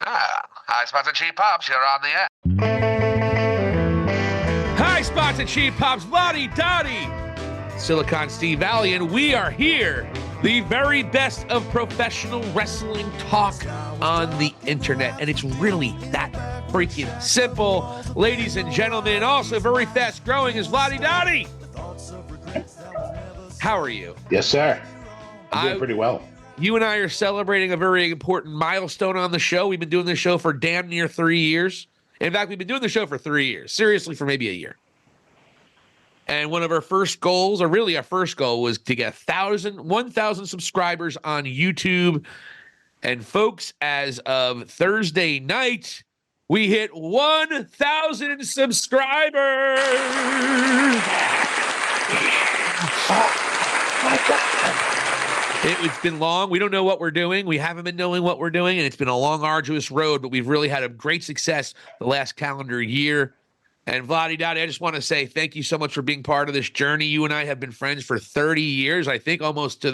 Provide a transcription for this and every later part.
Hi, Spots and Cheap Pops. You're on the air. Hi, Spots and Cheap Pops. Lottie Dottie. Silicon Steve Valley, and we are here. The very best of professional wrestling talk on the internet. And it's really that freaking simple. Ladies and gentlemen, also very fast growing is Lottie Dottie. How are you? Yes, sir. I'm doing pretty well. You and I are celebrating a very important milestone on the show. We've been doing this show for damn near 3 years. In fact, we've been doing the show for 3 years. Seriously, for maybe a year. And one of our first goals, or really our first goal, was to get 1,000 subscribers on YouTube. And folks, as of Thursday night, we hit 1,000 subscribers. Oh, my God. It's been long. We don't know what we're doing. We haven't been knowing what we're doing, and it's been a long, arduous road, but we've really had a great success the last calendar year. And Vladi Dottie, I just want to say thank you so much for being part of this journey. You and I have been friends for 30 years, I think almost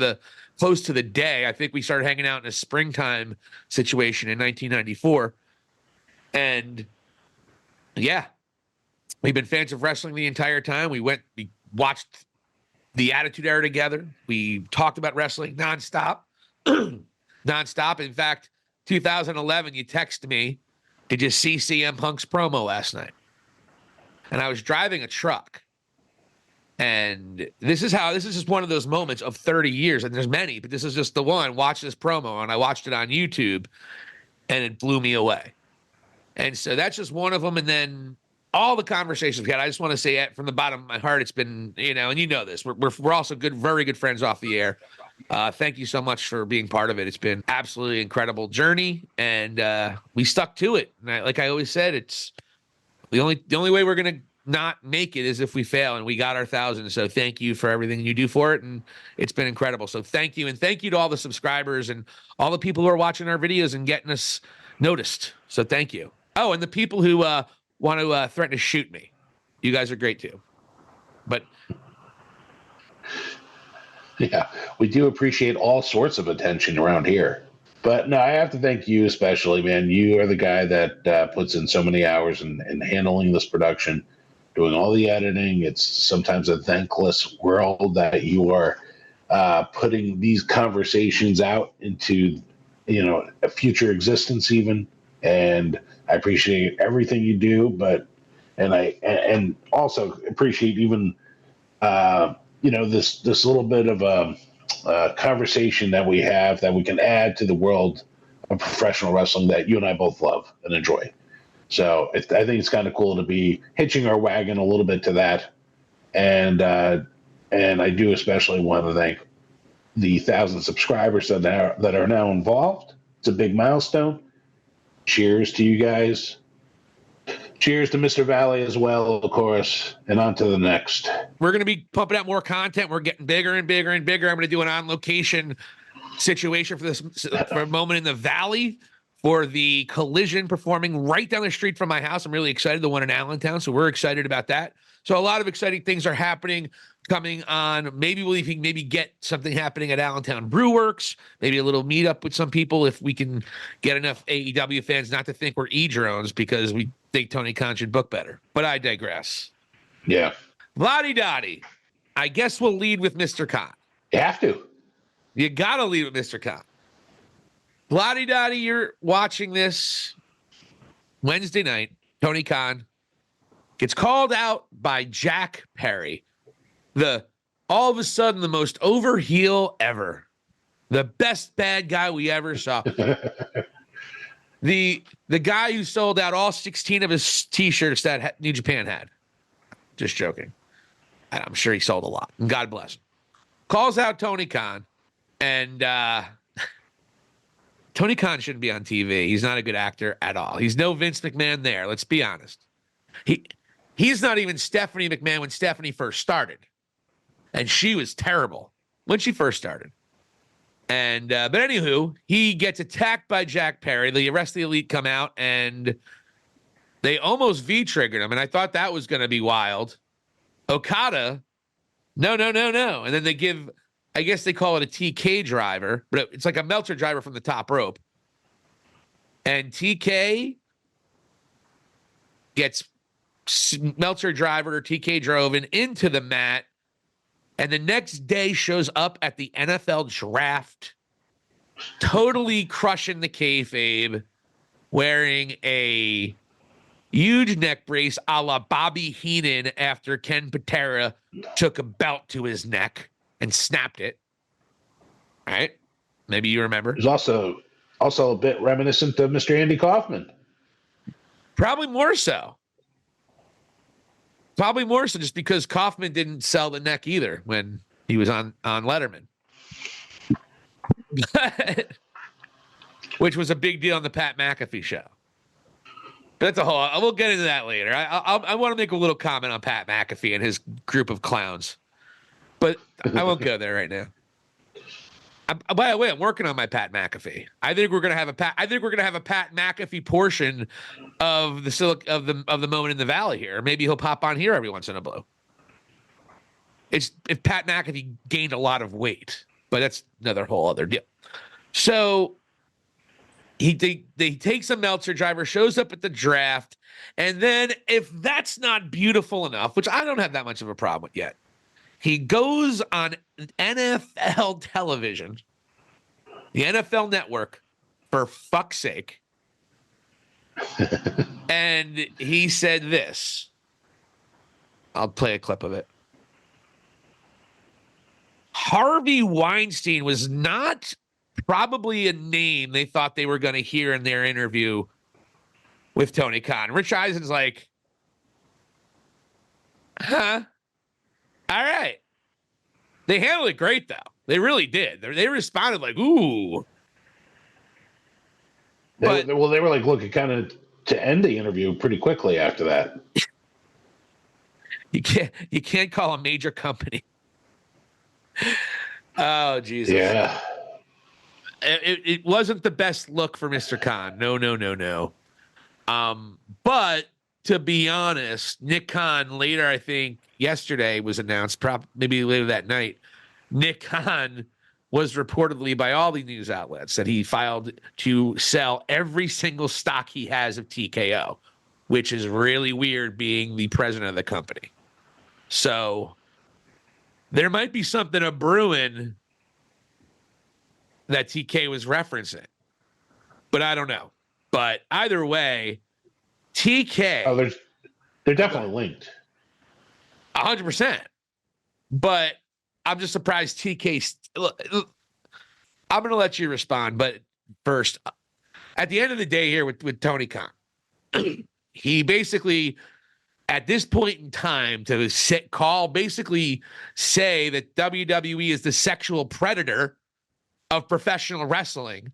close to the day. I think we started hanging out in a springtime situation in 1994. And yeah, we've been fans of wrestling the entire time. We watched the Attitude Era together. We talked about wrestling nonstop. Nonstop. In fact, 2011, you texted me, did you see CM Punk's promo last night? And I was driving a truck. And this is just one of those moments of 30 years. And there's many, but this is just the one. Watch this promo. And I watched it on YouTube, and it blew me away. And so that's just one of them. And then all the conversations we had, I just want to say it from the bottom of my heart. It's been, and you know this, we're also very good friends off the air. Thank you so much for being part of it. It's been absolutely incredible journey, and we stuck to it. And like I always said, it's the only way we're gonna not make it is if we fail, and we got our 1,000. So thank you for everything you do for it, and it's been incredible. So thank you, and thank you to all the subscribers and all the people who are watching our videos and getting us noticed. So thank you. Oh, and the people who want to threaten to shoot me. You guys are great too. But yeah, we do appreciate all sorts of attention around here. But no, I have to thank you especially, man. You are the guy that puts in so many hours in handling this production, doing all the editing. It's sometimes a thankless world that you are putting these conversations out into, a future existence even. And I appreciate everything you do, and also appreciate even this little bit of a conversation that we have that we can add to the world of professional wrestling that you and I both love and enjoy. So I think it's kind of cool to be hitching our wagon a little bit to that, and I do especially want to thank the 1,000 subscribers that are now involved. It's a big milestone. Cheers to you guys. Cheers to Mr. Valley as well, of course, and on to the next. We're going to be pumping out more content. We're getting bigger and bigger and bigger. I'm going to do an on-location situation for a moment in the Valley for the Collision performing right down the street from my house. I'm really excited, the one in Allentown, so we're excited about that. So a lot of exciting things are happening, coming on. Maybe we'll even get something happening at Allentown Brewworks, maybe a little meetup with some people if we can get enough AEW fans not to think we're E-drones because we think Tony Khan should book better. But I digress. Yeah. Vladi Dottie, I guess we'll lead with Mr. Khan. You have to. You got to lead with Mr. Khan. Vladi Dottie, you're watching this Wednesday night. Tony Khan gets called out by Jack Perry. All of a sudden, the most over heel ever. The best bad guy we ever saw. The guy who sold out all 16 of his T-shirts that New Japan had. Just joking. I'm sure he sold a lot. And God bless him. Calls out Tony Khan. And Tony Khan shouldn't be on TV. He's not a good actor at all. He's no Vince McMahon there. Let's be honest. He's not even Stephanie McMahon when Stephanie first started. And she was terrible when she first started. And but anywho, he gets attacked by Jack Perry. The rest of the Elite come out, and they almost V-triggered him. And I thought that was going to be wild. Okada, no. And then they give, I guess they call it a TK driver, but it's like a Meltzer driver from the top rope. And TK gets Meltzer driver, TK drove into the mat, and the next day shows up at the NFL draft, totally crushing the kayfabe, wearing a huge neck brace a la Bobby Heenan after Ken Patera took a belt to his neck and snapped it. All right? Maybe you remember. It's also a bit reminiscent of Mr. Andy Kaufman. Probably more so. Probably more so just because Kaufman didn't sell the neck either when he was on Letterman. Which was a big deal on the Pat McAfee show. That's a whole. We'll get into that later. I want to make a little comment on Pat McAfee and his group of clowns, but I won't go there right now. By the way, I'm working on my Pat McAfee. I think we're gonna have a Pat McAfee portion of the moment in the valley here. Maybe he'll pop on here every once in a blue. It's if Pat McAfee gained a lot of weight, but that's another whole other deal. So they takes a Meltzer driver, shows up at the draft, and then if that's not beautiful enough, which I don't have that much of a problem with yet, he goes on NFL television, the NFL Network, for fuck's sake, and he said this. I'll play a clip of it. Harvey Weinstein was not probably a name they thought they were going to hear in their interview with Tony Khan. Rich Eisen's like, huh? All right. They handled it great, though. They really did. They responded like, ooh. They were like looking kind of to end the interview pretty quickly after that. You can't call a major company. Oh, Jesus. Yeah. It wasn't the best look for Mr. Khan. No. But to be honest, Nick Khan later, I think yesterday was announced, maybe later that night, Nick Khan was reportedly by all the news outlets that he filed to sell every single stock he has of TKO, which is really weird being the president of the company. So there might be something a brewing that TK was referencing, but I don't know. But either way, TK. They're definitely linked. 100%. But I'm just surprised TK. Look, I'm going to let you respond, but first, at the end of the day here with Tony Khan, he basically, at this point in time, basically say that WWE is the sexual predator of professional wrestling.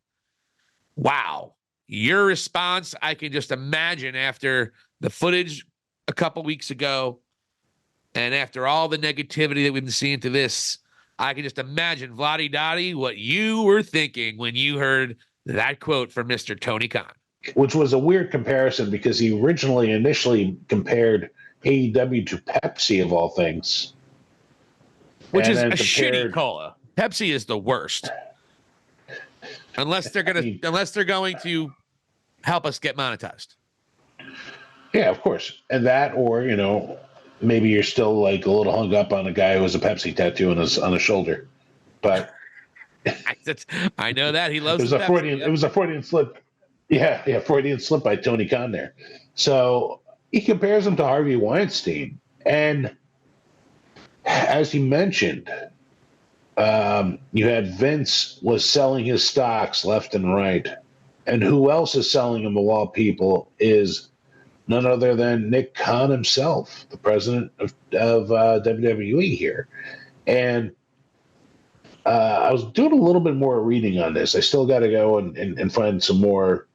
Wow. Your response, I can just imagine after the footage a couple weeks ago and after all the negativity that we've been seeing to this, I can just imagine, Vladdy Dottie, what you were thinking when you heard that quote from Mr. Tony Khan. Which was a weird comparison because he initially compared AEW to Pepsi of all things. Which is a shitty cola. Pepsi is the worst. Unless they're going to help us get monetized. Yeah, of course. And that, or, maybe you're still like a little hung up on a guy who has a Pepsi tattoo on his shoulder. But I know that he loves it was a Freudian slip. Yeah, Freudian slip by Tony Khan there. So he compares him to Harvey Weinstein. And as you mentioned, you had Vince was selling his stocks left and right. And who else is selling them of all people is none other than Nick Khan himself, the president of WWE here. And I was doing a little bit more reading on this. I still got to go and find some more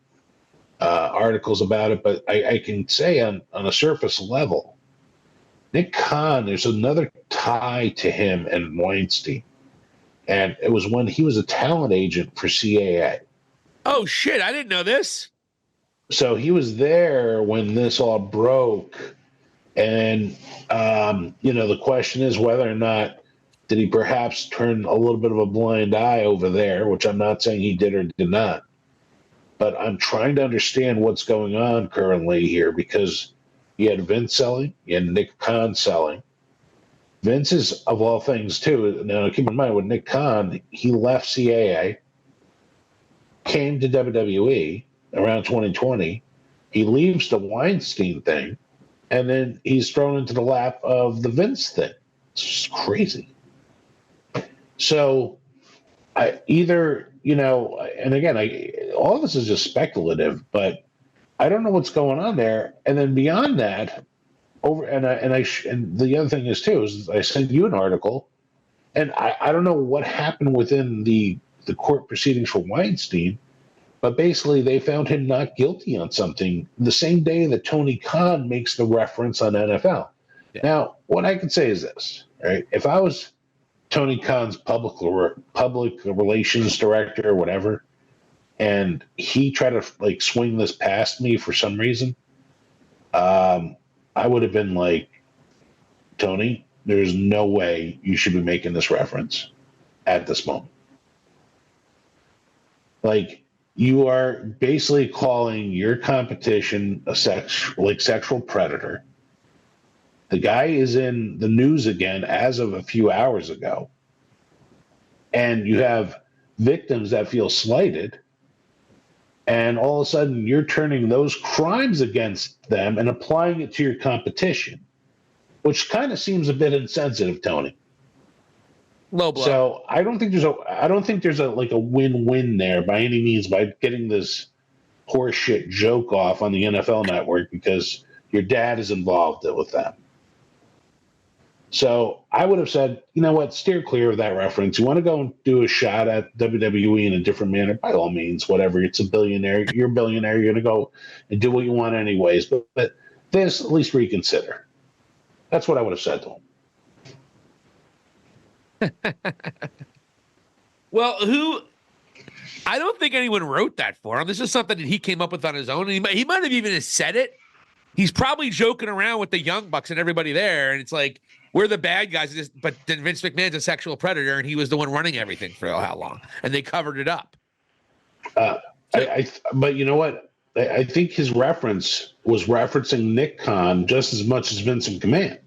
articles about it. But I can say on a surface level, Nick Khan, there's another tie to him and Weinstein. And it was when he was a talent agent for CAA. Oh, shit. I didn't know this. So he was there when this all broke. And, the question is whether or not did he perhaps turn a little bit of a blind eye over there, which I'm not saying he did or did not. but I'm trying to understand what's going on currently here because you had Vince selling, you had Nick Khan selling. Vince is, of all things, too. Now, keep in mind, with Nick Khan, he left CAA, came to WWE around 2020. He leaves the Weinstein thing, and then he's thrown into the lap of the Vince thing. It's just crazy. So, and again, all this is just speculative, but I don't know what's going on there. And then beyond that, and the other thing is too is I sent you an article, and I don't know what happened within the court proceedings for Weinstein, but basically they found him not guilty on something the same day that Tony Khan makes the reference on NFL. Yeah. Now, what I can say is this, right? If I was Tony Khan's public relations director or whatever, and he tried to like swing this past me for some reason, I would have been like, Tony, there's no way you should be making this reference at this moment. Like, you are basically calling your competition a sexual predator. The guy is in the news again as of a few hours ago. And you have victims that feel slighted. And all of a sudden, you're turning those crimes against them and applying it to your competition, which kind of seems a bit insensitive, Tony. Low blow. So I don't think there's a win-win there by any means by getting this horseshit joke off on the NFL Network because your dad is involved with them. So I would have said, you know what, steer clear of that reference. You want to go and do a shot at WWE in a different manner, by all means, whatever. It's a billionaire. You're a billionaire. You're going to go and do what you want anyways. But this, at least reconsider. That's what I would have said to him. Well, I don't think anyone wrote that for him. This is something that he came up with on his own. And he might have even said it. He's probably joking around with the Young Bucks and everybody there. And it's like, we're the bad guys. But then Vince McMahon's a sexual predator, and he was the one running everything for how long? And they covered it up. But you know what? I think his reference was referencing Nick Khan just as much as Vince McMahon.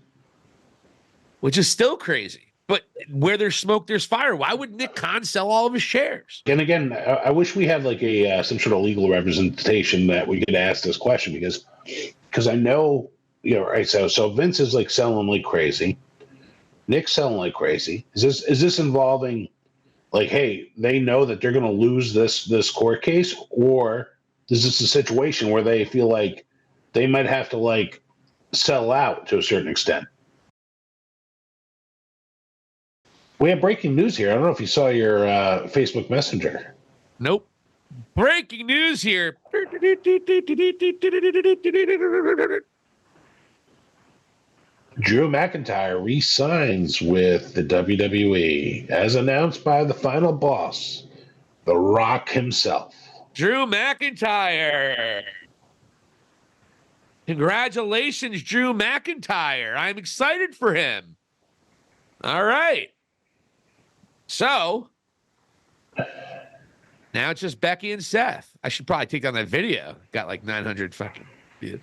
Which is still crazy. But where there's smoke, there's fire. Why would Nick Khan sell all of his shares? And again, I wish we had like some sort of legal representation that we could ask this question because I know, right? So Vince is like selling like crazy. Nick's selling like crazy. Is this involving like, hey, they know that they're going to lose this court case, or is this a situation where they feel like they might have to like sell out to a certain extent? We have breaking news here. I don't know if you saw your Facebook Messenger. Nope. Breaking news here. Drew McIntyre re-signs with the WWE, as announced by the final boss, The Rock himself. Drew McIntyre. Congratulations, Drew McIntyre. I'm excited for him. All right. So, now it's just Becky and Seth. I should probably take down that video. Got like 900 fucking views.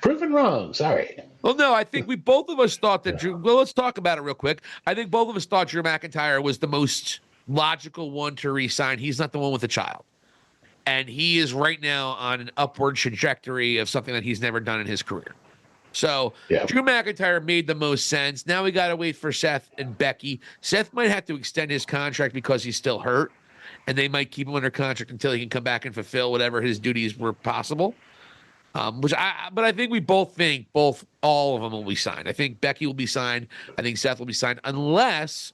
Proven wrong. Sorry. Well, no, I think both of us thought that Drew. Well, let's talk about it real quick. I think both of us thought Drew McIntyre was the most logical one to re-sign. He's not the one with a child. And he is right now on an upward trajectory of something that he's never done in his career. So Drew McIntyre made the most sense. Now we got to wait for Seth and Becky. Seth might have to extend his contract because he's still hurt, and they might keep him under contract until he can come back and fulfill whatever his duties were possible. But I think we both think all of them will be signed. I think Becky will be signed. I think Seth will be signed, unless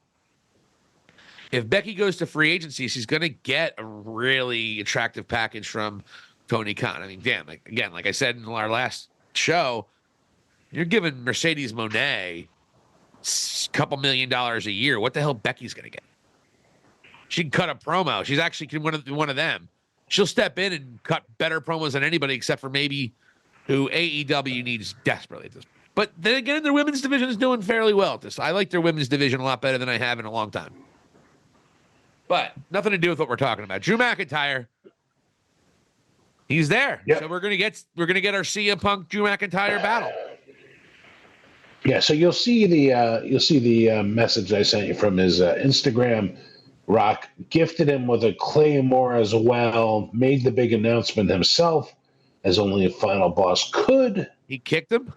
if Becky goes to free agency, she's going to get a really attractive package from Tony Khan. I mean, damn, like I said in our last show, you're giving Mercedes Moné a couple $1 million a year. What the hell Becky's going to get? She can cut a promo. She's actually one of them. She'll step in and cut better promos than anybody except for maybe who AEW needs desperately. But then again, their women's division is doing fairly well at this. I like their women's division a lot better than I have in a long time. But nothing to do with what we're talking about. Drew McIntyre, he's there. Yep. So we're gonna get our CM Punk Drew McIntyre battle. Yeah, so you'll see the message I sent you from his Instagram. Rock gifted him with a Claymore as well, made the big announcement himself, as only a final boss could. He kicked him?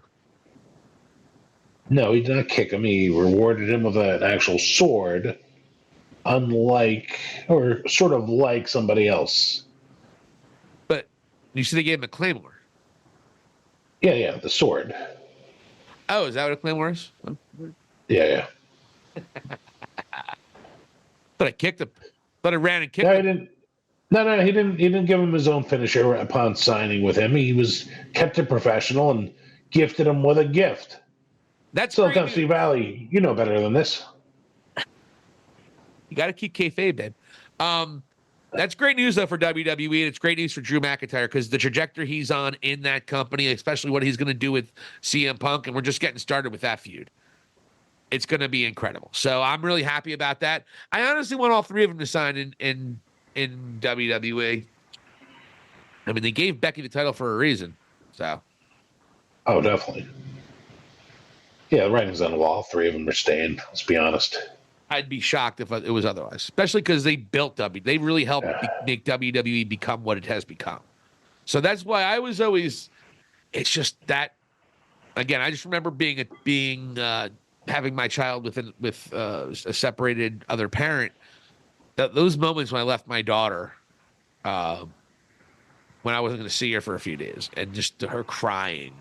No, he did not kick him. He rewarded him with an actual sword, unlike, or sort of like somebody else. But you said they gave him a Claymore. Yeah, the sword. Oh, is that what a Claymore is? Yeah. But I kicked him. But I ran and kicked No, him. he didn't give him his own finisher upon signing with him. He was kept it professional and gifted him with a gift. That's Still great comes news. Steve Valley. You know better than this. You got to keep kayfabe, babe. That's great news, though, for WWE, and it's great news for Drew McIntyre because the trajectory he's on in that company, especially what he's going to do with CM Punk, and we're just getting started with that feud. It's going to be incredible. So I'm really happy about that. I honestly want all three of them to sign in WWE. I mean, they gave Becky the title for a reason. So. Oh, definitely. Yeah, the writing's on the wall. Three of them are staying. Let's be honest. I'd be shocked if it was otherwise, especially because they built WWE. They really helped make WWE become what it has become. So that's why I was always. It's just that. Again, I just remember having my child with a separated other parent. Those moments when I left my daughter, when I wasn't going to see her for a few days, and just her crying.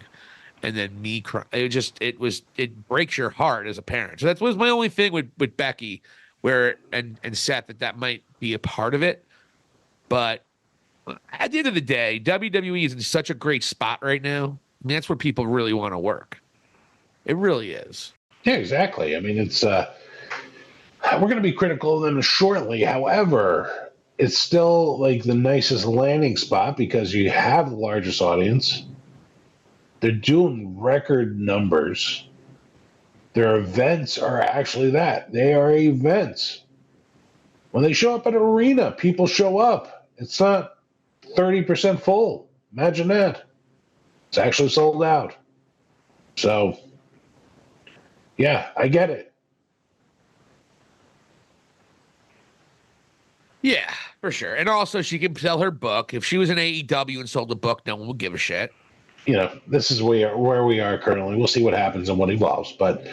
And then me crying. It breaks your heart as a parent. So that was my only thing with Becky, and Seth that might be a part of it. But at the end of the day, WWE is in such a great spot right now. I mean, that's where people really want to work. It really is. Yeah, exactly. I mean, it's we're going to be critical of them shortly. However, it's still like the nicest landing spot because you have the largest audience. They're doing record numbers. Their events are actually that. They are events. When they show up at an arena, people show up. It's not 30% full. Imagine that. It's actually sold out. So, yeah, I get it. Yeah, for sure. And also, she can sell her book. If she was in AEW and sold a book, no one would give a shit. You know, this is where we are currently. We'll see what happens and what evolves. But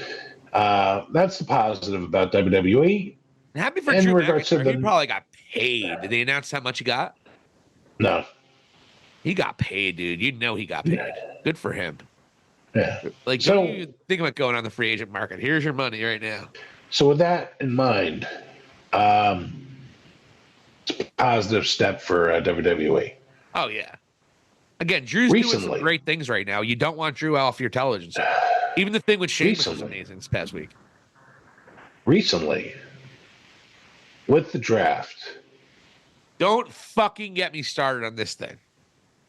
that's the positive about WWE. Happy for In Drew regards to McIntyre. He probably got paid. Did they announce how much he got? No. He got paid, dude. You know he got paid. Good for him. Yeah. Like, don't you think about going on the free agent market? Here's your money right now. So with that in mind, it's a positive step for WWE. Oh, yeah. Again, Drew's doing some great things right now. You don't want Drew off your television set. Even the thing with Sheamus was amazing this past week. Recently, with the draft. Don't fucking get me started on this thing.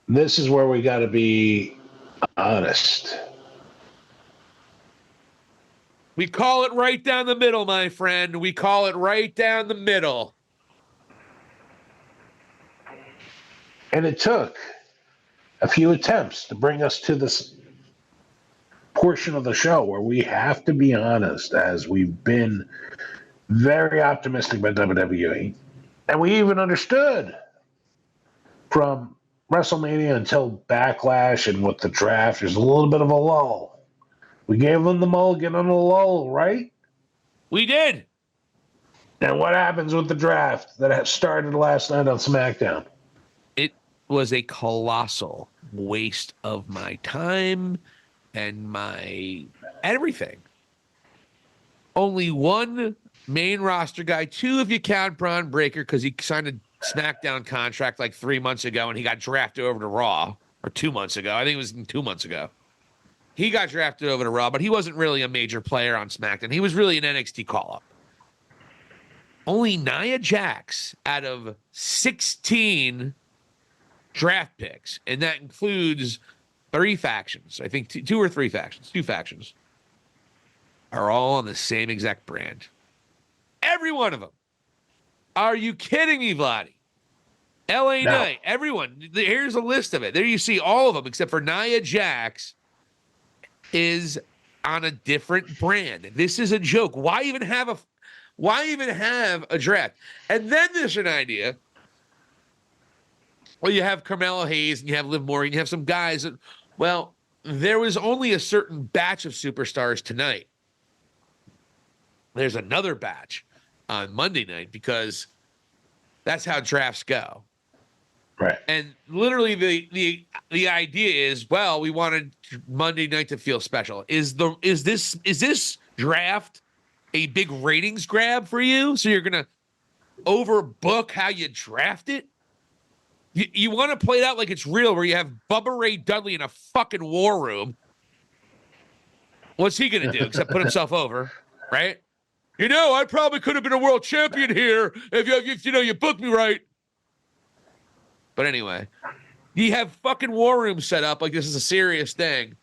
This is where we got to be honest. We call it right down the middle, my friend. We call it right down the middle. And it took a few attempts to bring us to this portion of the show where we have to be honest, as we've been very optimistic about WWE. And we even understood from WrestleMania until Backlash and with the draft, there's a little bit of a lull. We gave them the mulligan on the lull, right? We did. And what happens with the draft that started last night on SmackDown? It was a colossal waste of my time and my everything. Only one main roster guy, two if you count Braun Breaker because he signed a SmackDown contract like 3 months ago and he got drafted over to Raw, or 2 months ago. I think it was 2 months ago. He got drafted over to Raw, but he wasn't really a major player on SmackDown. He was really an NXT call-up. Only Nia Jax out of 16 draft picks, and that includes 3 factions. I think 2 or 3 factions. 2 factions are all on the same exact brand. Every one of them. Are you kidding me, Vladdy? LA No. Knight, everyone. Here's a list of it. There you see all of them except for Nia Jax is on a different brand. This is a joke. Why even have a draft? And then there's an idea. Well, you have Carmelo Hayes and you have Liv Morgan. You have some guys that, well, there was only a certain batch of superstars tonight. There's another batch on Monday night because that's how drafts go. Right. And literally the idea is, well, we wanted Monday night to feel special. Is this draft a big ratings grab for you? So you're gonna overbook how you draft it? You want to play it out like it's real, where you have Bubba Ray Dudley in a fucking war room. What's he gonna do except put himself over, right? I probably could have been a world champion here if you booked me right. But anyway, you have fucking war rooms set up like this is a serious thing.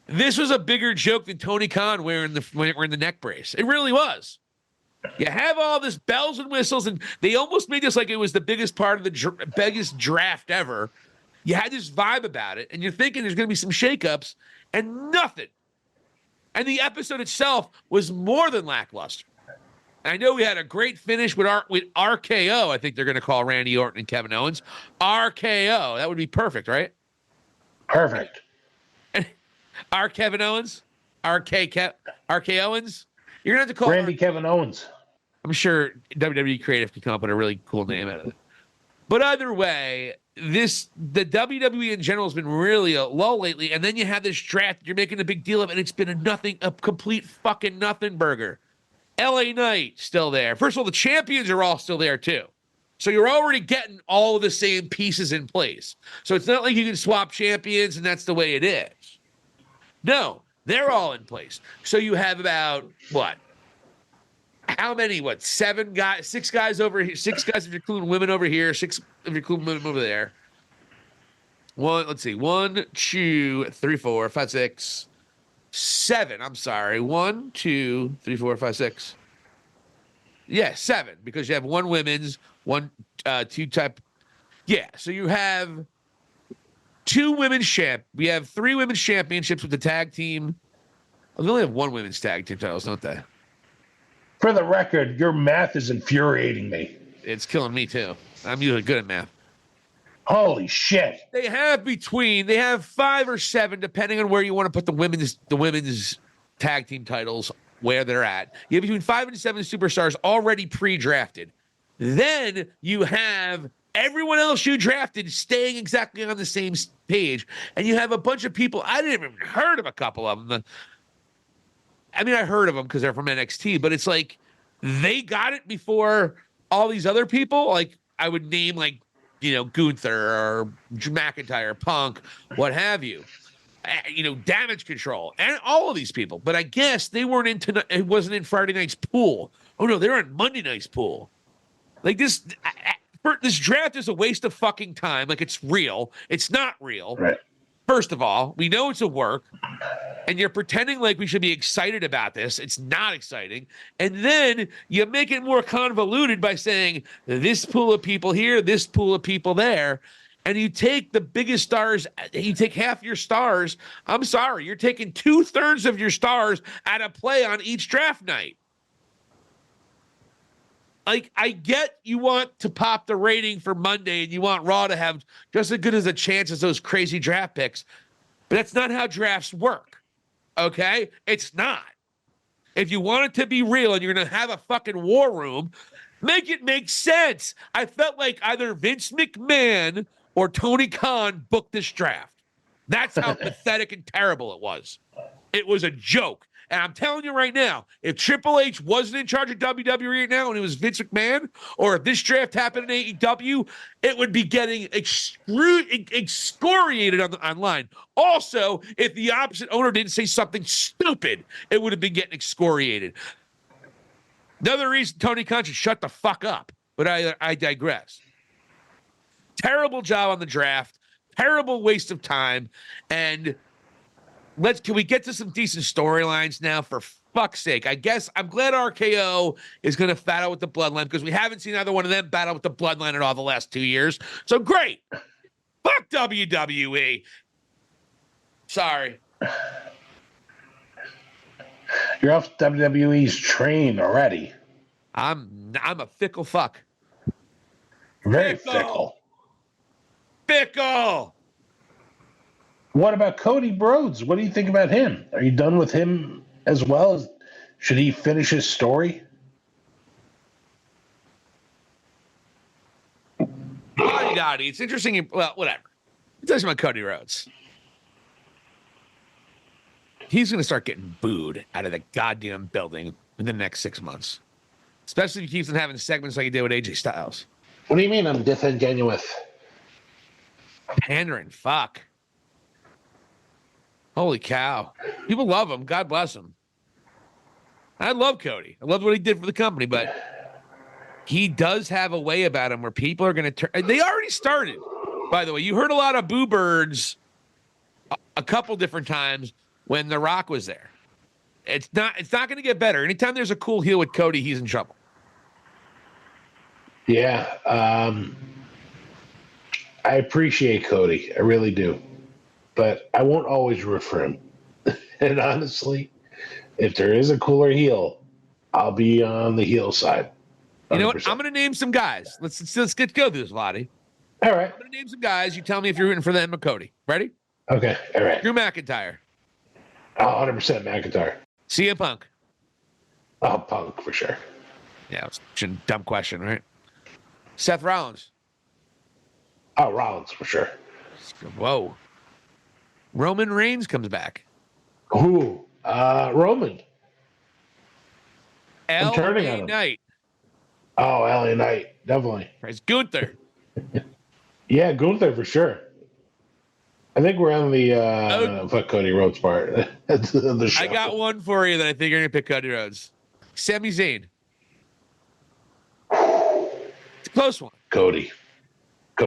This was a bigger joke than Tony Khan wearing the neck brace. It really was. You have all this bells and whistles, and they almost made this like it was the biggest part of the biggest draft ever. You had this vibe about it, and you're thinking there's going to be some shakeups, and nothing. And the episode itself was more than lackluster. I know we had a great finish with RKO. I think they're going to call Randy Orton and Kevin Owens RKO. That would be perfect, right? Perfect. R Kevin Owens, RK Owens. You're going to have to call Randy Kevin Owens. I'm sure WWE Creative could come up with a really cool name out of it. But either way, the WWE in general has been really a low lately. And then you have this draft you're making a big deal of, and it's been a complete fucking nothing burger. LA Knight still there. First of all, the champions are all still there too. So you're already getting all of the same pieces in place. So it's not like you can swap champions and that's the way it is. No, they're all in place. So you have about what? How many? What? 6 guys over here. 6 guys if you're including women over here. 6 if you're including women over there. Let's see. 1, 2, 3, 4, 5, 6. 7. I'm sorry. 1, 2, 3, 4, 5, 6. Yeah, 7 because you have 1 women's, 1, 2 type. Yeah, so you have 2 women's We have 3 women's championships with the tag team. They only have 1 women's tag team titles, don't they? For the record, your math is infuriating me. It's killing me too. I'm usually good at math. Holy shit. They have 5 or 7, depending on where you want to put the women's tag team titles, where they're at. You have between 5 and 7 superstars already pre-drafted. Then you have everyone else you drafted staying exactly on the same page. And you have a bunch of people. I didn't even heard of a couple of them. I mean, I heard of them because they're from NXT, but it's like they got it before all these other people. Like I would name Gunther or McIntyre, Punk, what have you. Damage Control and all of these people. But I guess they weren't it wasn't in Friday night's pool. Oh no, they're in Monday night's pool. Like this draft is a waste of fucking time. Like it's real. It's not real. Right. First of all, we know it's a work, and you're pretending like we should be excited about this. It's not exciting. And then you make it more convoluted by saying this pool of people here, this pool of people there, and you take the biggest stars, you take half your stars. I'm sorry, you're taking 2/3 of your stars out of play on each draft night. Like, I get you want to pop the rating for Monday and you want Raw to have just as good as a chance as those crazy draft picks, but that's not how drafts work, okay? It's not. If you want it to be real and you're going to have a fucking war room, make it make sense. I felt like either Vince McMahon or Tony Khan booked this draft. That's how pathetic and terrible it was. It was a joke. And I'm telling you right now, if Triple H wasn't in charge of WWE right now and it was Vince McMahon, or if this draft happened in AEW, it would be getting excoriated online. Also, if the opposite owner didn't say something stupid, it would have been getting excoriated. Another reason Tony Khan should shut the fuck up, but I digress. Terrible job on the draft, terrible waste of time, and can we get to some decent storylines now, for fuck's sake. I guess I'm glad RKO is going to battle with the Bloodline because we haven't seen either one of them battle with the Bloodline at all the last 2 years. So great. Fuck WWE. Sorry. You're off WWE's train already. I'm a fickle fuck. Very fickle. Fickle. What about Cody Rhodes? What do you think about him? Are you done with him as well? Should he finish his story? It's interesting. Well, whatever. It doesn't about Cody Rhodes. He's going to start getting booed out of the goddamn building in the next 6 months. Especially if he keeps on having segments like he did with AJ Styles. What do you mean I'm disingenuous? Pandering, fuck. Holy cow. People love him. God bless him. I love Cody. I love what he did for the company, but he does have a way about him where people are going to turn. They already started, by the way. You heard a lot of boo birds a couple different times when The Rock was there. It's not going to get better. Anytime there's a cool heel with Cody, he's in trouble. Yeah. I appreciate Cody. I really do. But I won't always root for him. And honestly, if there is a cooler heel, I'll be on the heel side. 100%. You know what? I'm going to name some guys. Let's get go through this, Lottie. All right. I'm going to name some guys. You tell me if you're rooting for them or Cody. Ready? Okay. All right. Drew McIntyre. 100% McIntyre. CM Punk. Oh, Punk for sure. Yeah, it's a dumb question, right? Seth Rollins. Oh, Rollins for sure. Whoa. Roman Reigns comes back. Ooh, Roman. LA Knight. Oh, LA Knight, definitely. It's Gunther. Yeah, Gunther for sure. I think we're on the fuck Cody Rhodes part. The show. I got one for you that I think you're gonna pick Cody Rhodes. Sami Zayn. It's a close one. Cody. I'll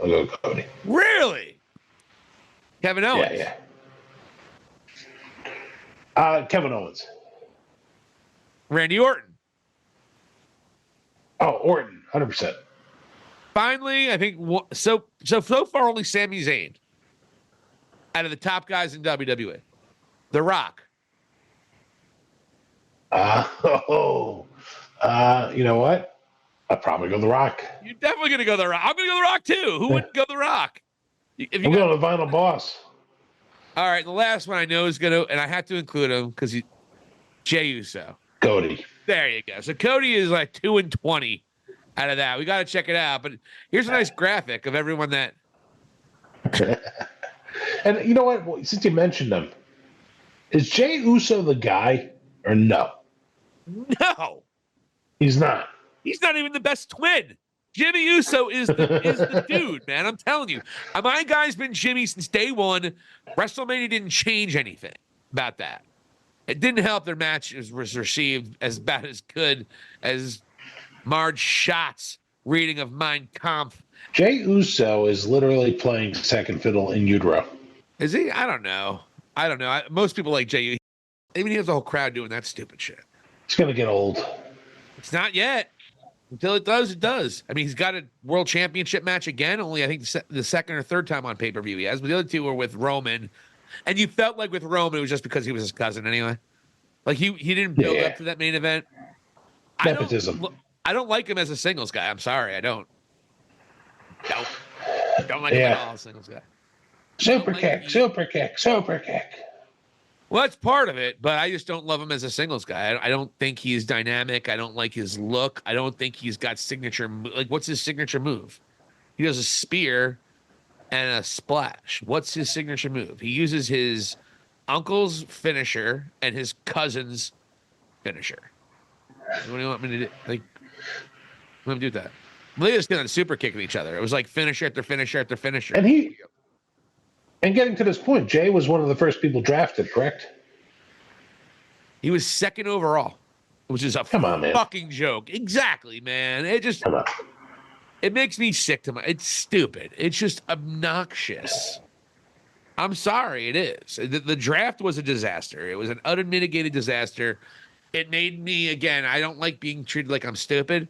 go Cody. Really? Kevin Owens. Yeah. Kevin Owens. Randy Orton. Oh, Orton, 100%. Finally, I think so far only Sami Zayn out of the top guys in WWE. The Rock. You know what? I'd probably go The Rock. You're definitely gonna go The Rock. I'm gonna go The Rock too. Who wouldn't go The Rock? I'm going to Vinyl Boss. All right, the last one I know is gonna, and I have to include him because Jey Uso. Cody. There you go. So Cody is like 2-20 out of that. We got to check it out. But here's a nice graphic of everyone that. And you know what? Since you mentioned him, is Jey Uso the guy or no? No, he's not. He's not even the best twin. Jimmy Uso is the dude, man. I'm telling you. My guy's been Jimmy since day one. WrestleMania didn't change anything about that. It didn't help their match was received as bad as good as Marge Schott's reading of Mein Kampf. Jey Uso is literally playing second fiddle in utero. Is he? I don't know. Most people like Jey. Even he has a whole crowd doing that stupid shit. It's going to get old. It's not yet. Until it does, it does. I mean, he's got a world championship match again. Only, I think, the second or third time on pay-per-view he has. But the other two were with Roman. And you felt like with Roman, it was just because he was his cousin anyway. Like, he didn't build up to that main event. Nepotism. I don't like him as a singles guy. I'm sorry. I don't. Don't like him at all, singles guy. Super kick. Well, that's part of it, but I just don't love him as a singles guy. I don't think he's dynamic. I don't like his look. I don't think he's got signature. Like, what's his signature move? He does a spear and a splash. What's his signature move? He uses his uncle's finisher and his cousin's finisher. What do you want me to do? Like, what do you do with that? They just did a super kicking each other. It was like finisher after finisher after finisher. And getting to this point, Jay was one of the first people drafted, correct? He was second overall, which is a fucking joke. Exactly, man. It makes me sick to my. It's stupid. It's just obnoxious. I'm sorry, it is. The draft was a disaster. It was an unmitigated disaster. It made me, again, I don't like being treated like I'm stupid.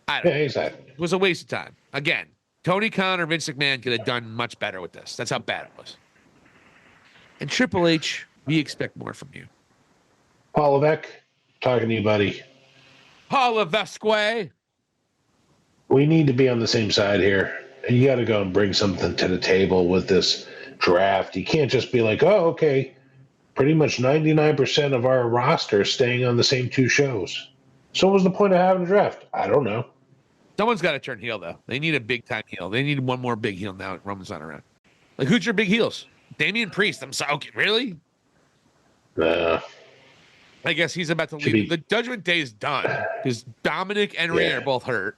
I don't Yeah, know. exactly. It was a waste of time. Again, Tony Khan or Vince McMahon could have done much better with this. That's how bad it was. And Triple H, we expect more from you. Paul Levesque, talking to you, buddy. Paul Levesque. We need to be on the same side here. You got to go and bring something to the table with this draft. You can't just be like, oh, okay, pretty much 99% of our roster is staying on the same two shows. So what was the point of having a draft? I don't know. Someone's got to turn heel, though. They need a big-time heel. They need one more big heel now that Roman's not around. Like, who's your big heels? Damian Priest. I'm sorry. Okay, really? I guess he's about to leave. The Judgment Day is done because Dominic and Rey are both hurt.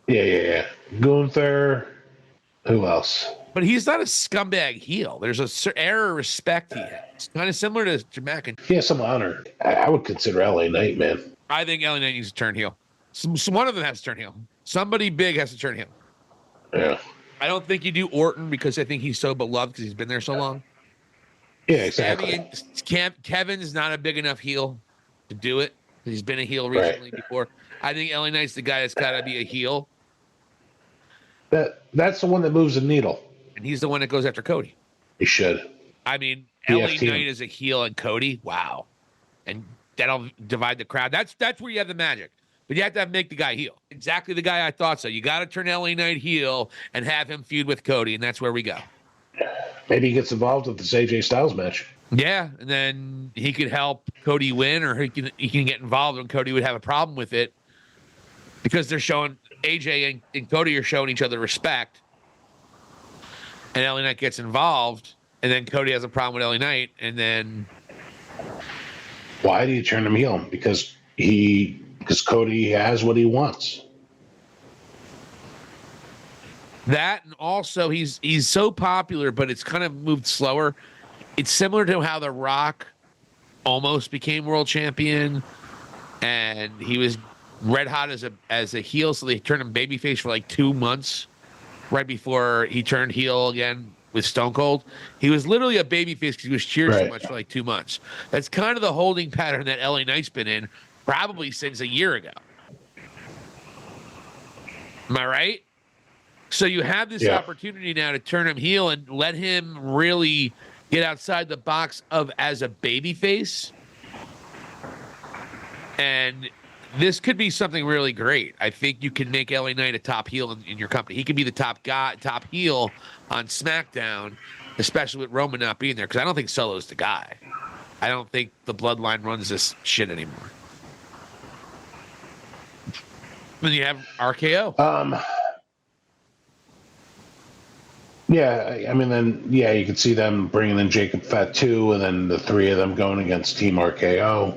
Yeah. Gunther. Who else? But he's not a scumbag heel. There's a air of respect he has. Kind of similar to Jamaican. He has some honor. I would consider LA Knight, man. I think LA Knight needs to turn heel. One of them has to turn heel. Somebody big has to turn heel. Yeah. I don't think you do Orton because I think he's so beloved because he's been there so long. Yeah, exactly. Kevin's not a big enough heel to do it. He's been a heel recently before. I think LA Knight's the guy that's got to be a heel. That's the one that moves the needle. And he's the one that goes after Cody. He should. I mean, LA Knight is a heel and Cody. Wow. And that'll divide the crowd. That's where you have the magic. But you have to make the guy heel. Exactly the guy I thought so. You got to turn LA Knight heel and have him feud with Cody, and that's where we go. Maybe he gets involved with this AJ Styles match. Yeah, and then he could help Cody win, or he can get involved, and Cody would have a problem with it because they're showing AJ and Cody are showing each other respect, and LA Knight gets involved, and then Cody has a problem with LA Knight, and then why do you turn him heel? Because Cody has what he wants. That, and also he's so popular, but it's kind of moved slower. It's similar to how The Rock almost became world champion, and he was red hot as a heel, so they turned him babyface for like 2 months right before he turned heel again with Stone Cold. He was literally a babyface because he was cheered so much for like 2 months. That's kind of the holding pattern that LA Knight's been in probably since a year ago. Am I right? So you have this opportunity now to turn him heel and let him really get outside the box of as a babyface. And this could be something really great. I think you can make LA Knight a top heel in your company. He could be the top heel on SmackDown, especially with Roman not being there, because I don't think Solo's the guy. I don't think the bloodline runs this shit anymore. Then you have RKO. Yeah, I mean, then, you could see them bringing in Jacob Fatu, and then the three of them going against Team RKO.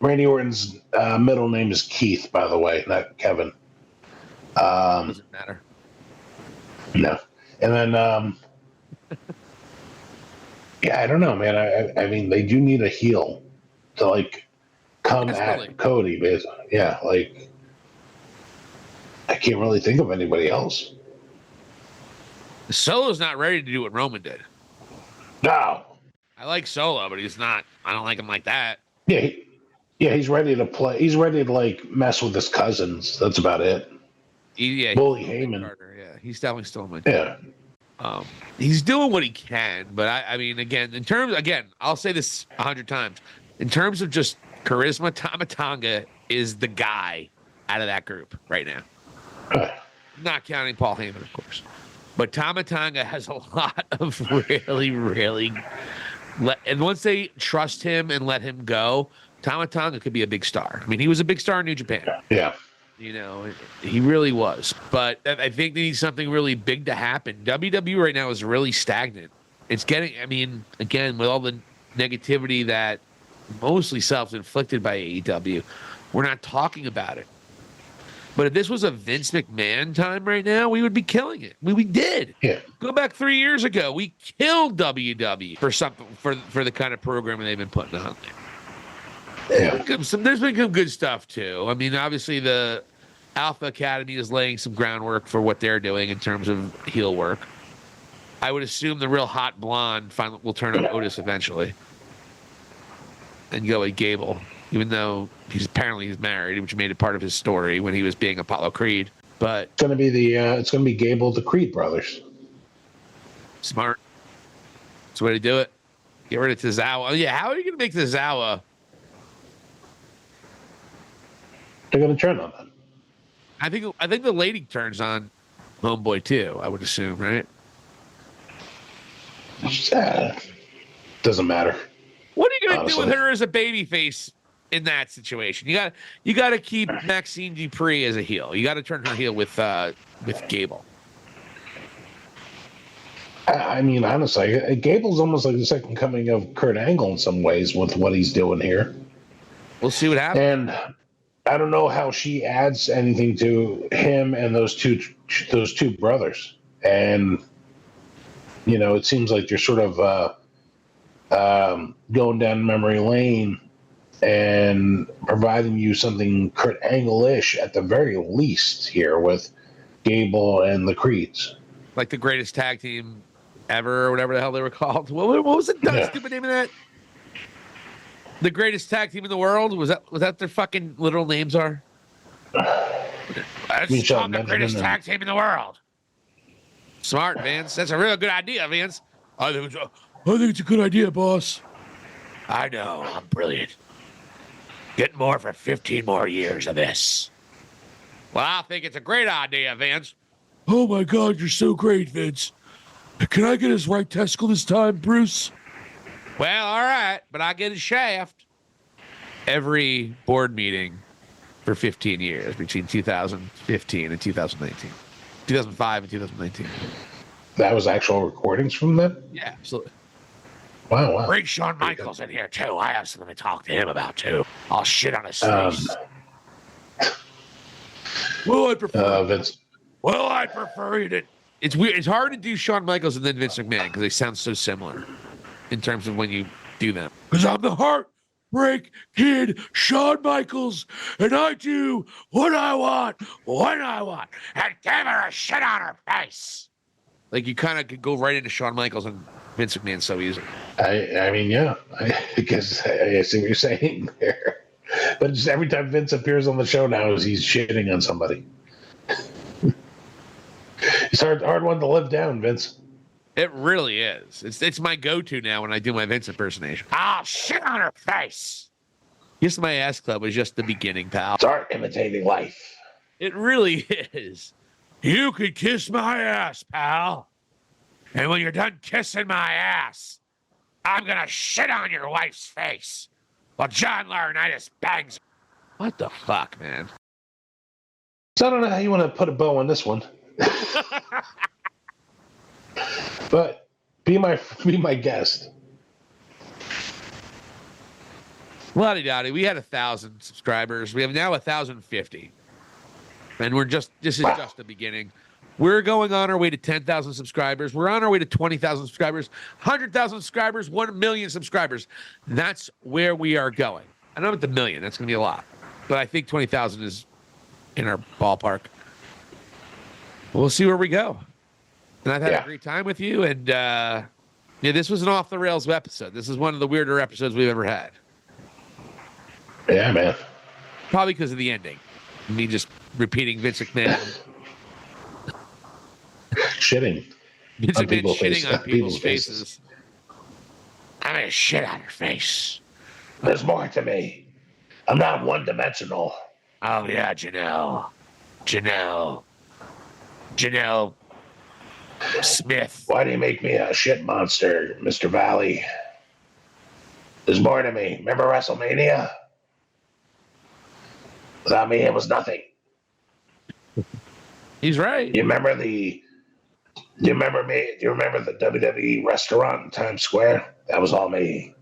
Randy Orton's middle name is Keith, by the way, not Kevin. Doesn't matter. No. And then, I don't know, man. I mean, they do need a heel to, like, come at Cody, basically. Yeah, like, I can't really think of anybody else. Solo's not ready to do what Roman did. No. I like Solo, but he's not. I don't like him like that. Yeah, he's ready to play. He's ready to, like, mess with his cousins. That's about it. Bully Heyman. Carter, he's definitely still in my team. He's doing what he can, but I mean, again, I'll say this 100 times. In terms of just charisma, Tama Tonga is the guy out of that group right now. Not counting Paul Heyman, of course. But Tama Tonga has a lot of really, and once they trust him and let him go, Tama Tonga could be a big star. I mean, he was a big star in New Japan. Yeah. You know, he really was. But I think they need something really big to happen. WWE right now is really stagnant. It's getting, I mean, again, with all the negativity that mostly self-inflicted by AEW, we're not talking about it. But if this was a Vince McMahon time right now, we would be killing it. We did. Yeah. Go back 3 years ago. We killed WWE for something for the kind of programming they've been putting on there. Yeah. There's been some good stuff too. I mean, obviously the Alpha Academy is laying some groundwork for what they're doing in terms of heel work. I would assume the real hot blonde finally will turn on Otis eventually and go with Gable, even though he's married, which made it part of his story when he was being Apollo Creed. But It's gonna be Gable, the Creed brothers. smart. That's the way to do it. Get rid of Tozawa. Oh, yeah, how are you going to make Tozawa? They're gonna turn on them. I think the lady turns on Homeboy too. I would assume, right? Doesn't matter. What are you going to do with Honestly. her as a babyface in that situation? You got to keep Maxine Dupree as a heel. You got to turn her heel with Gable. I mean, honestly, Gable's almost like the second coming of Kurt Angle in some ways with what he's doing here. We'll see what happens. And I don't know how she adds anything to him and those two brothers. And it seems like you're sort of going down memory lane and providing you something Kurt Angle-ish at the very least here with Gable and the Creeds. Like the greatest tag team ever, or whatever the hell they were called. What was the dumb, stupid name of that? The greatest tag team in the world? Was that their fucking literal names are? That's called the greatest tag team in the world. Smart, Vince. That's a real good idea, Vince. I think it's a good idea, boss. I know. I'm brilliant. Get more for 15 more years of this. Well, I think it's a great idea, Vince. Oh my God, you're so great, Vince. Can I get his right testicle this time, Bruce? Well, all right, but I get his shaft. Every board meeting for 15 years between 2015 and 2019. 2005 and 2019. That was actual recordings from them? Yeah, absolutely. Wow. Bring Shawn Michaels in here, too. I have something to talk to him about, too. I'll shit on his face. Well, I prefer... Vince. Well, I prefer you to... It's weird. It's hard to do Shawn Michaels and then Vince McMahon because they sound so similar in terms of when you do them. Because I'm the Heartbreak Kid, Shawn Michaels, and I do what I want, when I want, and give her a shit on her face. Like, you kind of could go right into Shawn Michaels and Vince McMahon so easily. I mean, yeah. I guess I see what you're saying there. But just every time Vince appears on the show now, he's shitting on somebody. It's hard one to live down, Vince. It really is. It's my go-to now when I do my Vince impersonation. Ah, shit on her face. Kiss My Ass Club was just the beginning, pal. Start imitating life. It really is. You could kiss my ass, pal. And when you're done kissing my ass, I'm gonna shit on your wife's face while John Laurinaitis bangs. What the fuck, man? So I don't know how you want to put a bow on this one. But be my guest. La-di-da-di, we had 1,000 subscribers. We have now 1,050. And this is just the beginning. We're going on our way to 10,000 subscribers. We're on our way to 20,000 subscribers, 100,000 subscribers, 1 million subscribers. That's where we are going. I know at the million, that's going to be a lot. But I think 20,000 is in our ballpark. We'll see where we go. And I've had a great time with you. And this was an off-the-rails episode. This is one of the weirder episodes we've ever had. Yeah, man. Probably because of the ending. Me just repeating Vince McMahon. Shitting. Vince on McMahon people's shitting on people's faces. faces. I'm going to shit on her face. There's more to me. I'm not one-dimensional. Oh, yeah, Janelle Smith. Why do you make me a shit monster, Mr. Valley? There's more to me. Remember WrestleMania? Without me, it was nothing. He's right. You remember me? Do you remember the WWE restaurant in Times Square? That was all me.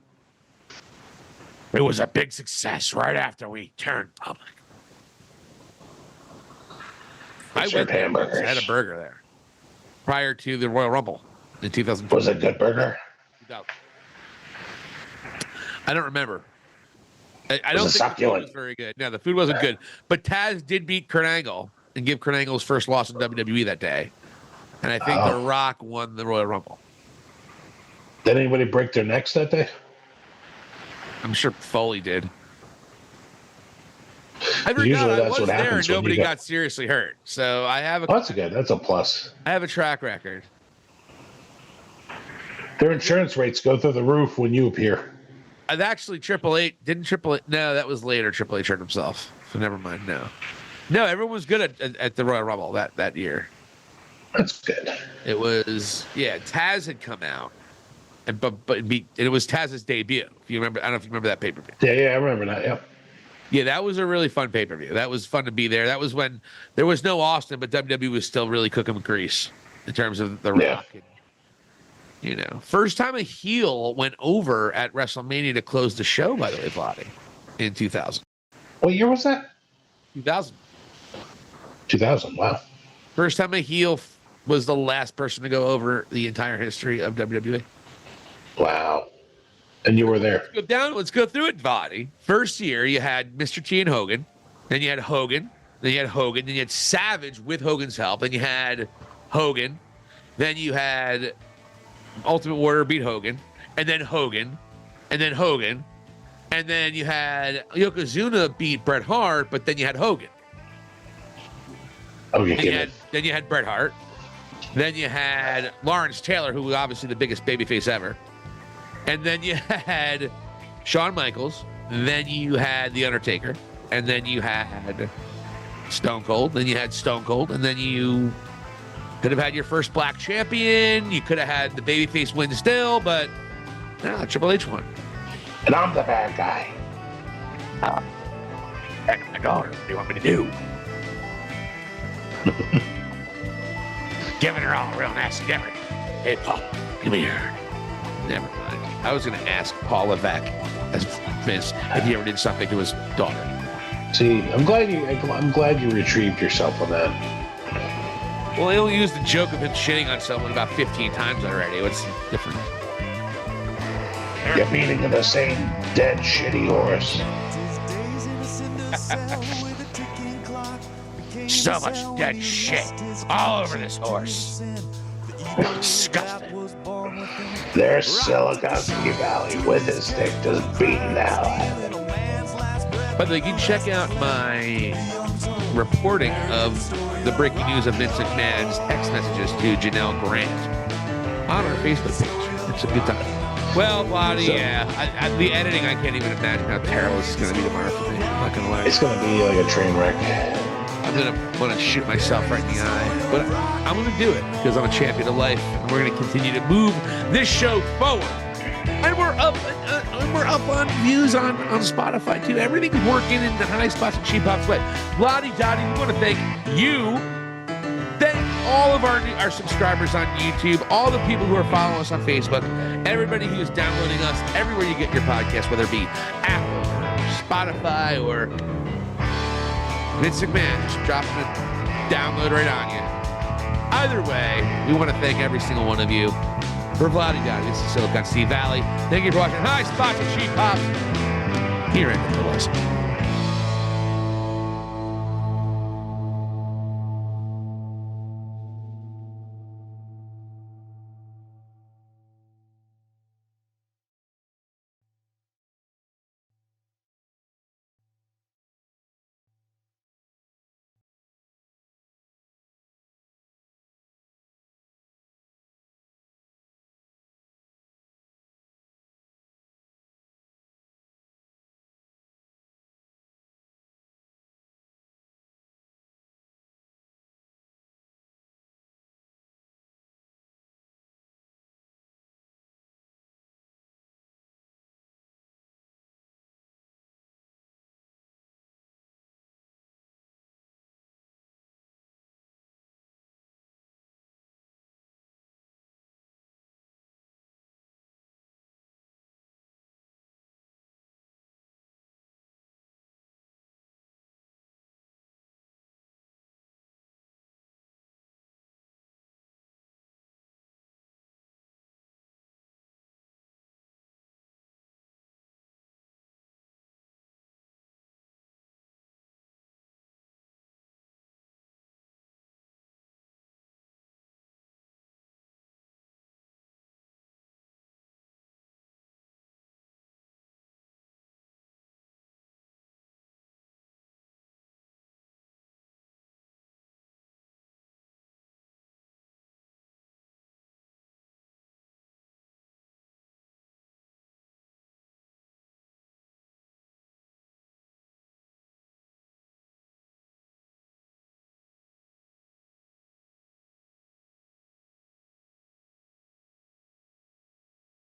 It was a big success right after we turned public. I went there. I had a burger there prior to the Royal Rumble in 2002. Was it a good burger? I don't remember. I don't think the food was very good. No, the food wasn't good. But Taz did beat Kurt Angle and give Kurt Angle his first loss in WWE that day. And I think The Rock won the Royal Rumble. Did anybody break their necks that day? I'm sure Foley did. I forgot Usually I that's was what there happens and when nobody you got seriously hurt. So I have Oh, that's good. That's a plus. I have a track record. Their insurance rates go through the roof when you appear. I've actually Triple H. No, that was later. Triple H hurt himself. So never mind. No, everyone was good at the Royal Rumble that year. That's good. It was Taz had come out, and it was Taz's debut. If you remember, I don't know if you remember that pay-per-view. Yeah, I remember that. Yep. Yeah, that was a really fun pay-per-view. That was fun to be there. That was when there was no Austin, but WWE was still really cooking with grease in terms of The Rock. Yeah. And, first time a heel went over at WrestleMania to close the show, by the way, Vladi, in 2000. What year was that? 2000. 2000. Wow. First time a heel was the last person to go over the entire history of WWE. Wow. And you were there. Let's go through it, Vladi. First year, you had Mr. T and Hogan. Then you had Hogan. Then you had Hogan. Then you had Savage with Hogan's help. Then you had Hogan. Then you had Ultimate Warrior beat Hogan. And then Hogan. And then Hogan. And then you had Yokozuna beat Bret Hart, but then you had Hogan. Oh, you're kidding. Then you had Bret Hart. Then you had Lawrence Taylor, who was obviously the biggest babyface ever. And then you had Shawn Michaels. Then you had The Undertaker. And then you had Stone Cold. Then you had Stone Cold. And then you could have had your first black champion. You could have had the babyface win still, but no, Triple H won. And I'm the bad guy. Back my daughter. What do you want me to do? Giving her all real nasty. Give her. Hey, Paul, come here. Never mind. I was going to ask Paul Levesque as Vince if he ever did something to his daughter. See, I'm glad you retrieved yourself on that. Well, I only used the joke of him shitting on someone about 15 times already. What's different? You're beating the same dead, shitty horse. So much dead shit all over this horse. Disgusting. There's Silicon Valley with his dick just beating out. By the way, you can check out my reporting of the breaking news of Vince McMahon's text messages to Janelle Grant on our Facebook page. It's a good time. Well, Vladi, the editing, I can't even imagine how terrible this is going to be tomorrow for me. I'm not going to lie. It's going to be like a train wreck. I'm going to want to shoot myself right in the eye. But I'm going to do it because I'm a champion of life. And we're going to continue to move this show forward. And we're up on views on Spotify, too. Everything's working in the high spots and cheap pops way. Vladi Dottie, we want to thank you. Thank all of our subscribers on YouTube, all the people who are following us on Facebook, everybody who is downloading us everywhere you get your podcast, whether it be Apple or Spotify or Vince McMahon, just dropping a download right on you. Either way, we want to thank every single one of you. For Vladi Dottie, this is Silicon Sea Valley. Thank you for watching High Spots and Cheap Pops here in the Listen.